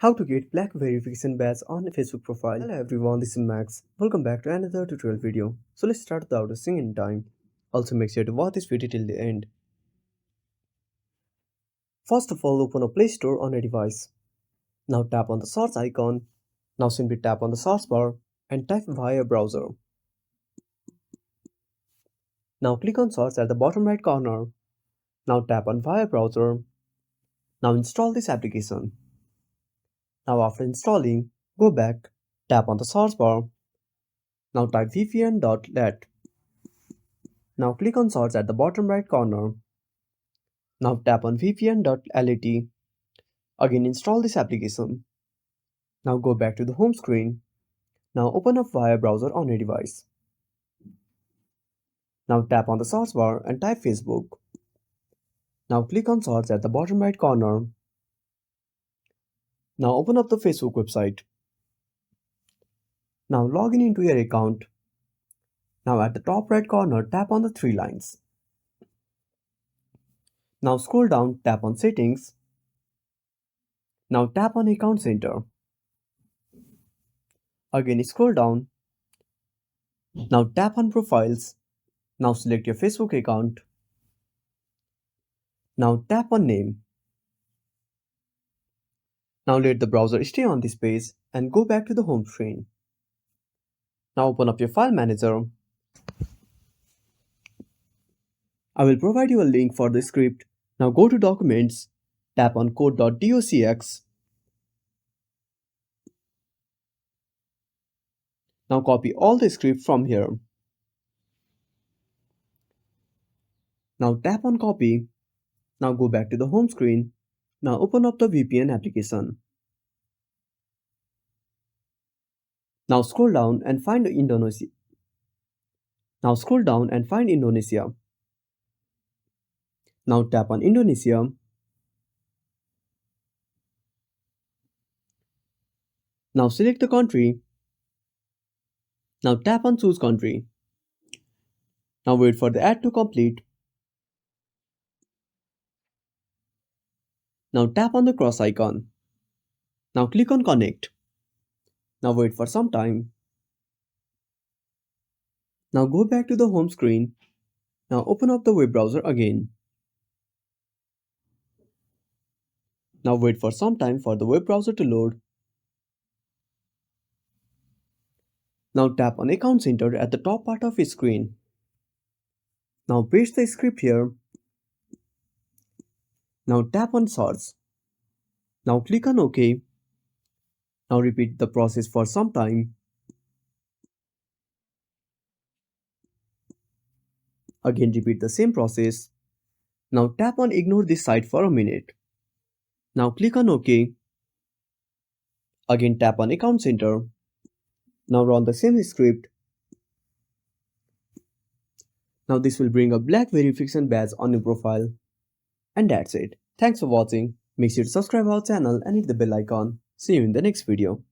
How to get black verification badge on a Facebook profile. Hello everyone, this is Max. Welcome back to another tutorial video. So let's start without wasting any time. Also make sure to watch this video till the end. First of all, open a Play Store on a device. Now tap on the search icon. Now simply tap on the search bar and type via browser. Now click on search at the bottom right corner. Now tap on via browser. Now install this application. Now after installing, go back, tap on the search bar. Now type vpn.let. Now click on search at the bottom right corner. Now tap on vpn.lat. Again install this application. Now go back to the home screen. Now open up via browser on your device. Now tap on the search bar and type Facebook. Now click on search at the bottom right corner. Now open up the Facebook website. Now log in into your account. Now at the top right corner tap on the three lines. Now scroll down, tap on settings. Now tap on account center. Again scroll down. Now tap on profiles. Now select your Facebook account. Now tap on name. Now let the browser stay on this page and go back to the home screen. Now open up your file manager. I will provide you a link for the script. Now go to documents, tap on code.docx. Now copy all the script from here. Now tap on copy. Now go back to the home screen. Now open up the VPN application. Now scroll down and find Indonesia. Now scroll down and find Indonesia. Now tap on Indonesia. Now select the country. Now tap on choose country. Now wait for the ad to complete. Now tap on the cross icon. Now click on connect. Now wait for some time. Now go back to the home screen. Now open up the web browser again. Now wait for some time for the web browser to load. Now tap on account center at the top part of your screen. Now paste the script here. Now tap on search. Now click on OK. Now repeat the process for some time. Again repeat the same process. Now tap on ignore this site for a minute. Now click on OK. Again tap on account center. Now run the same script. Now this will bring a black verification badge on your profile. And that's it. Thanks for watching. Make sure to subscribe our channel and hit the bell icon. See you in the next video.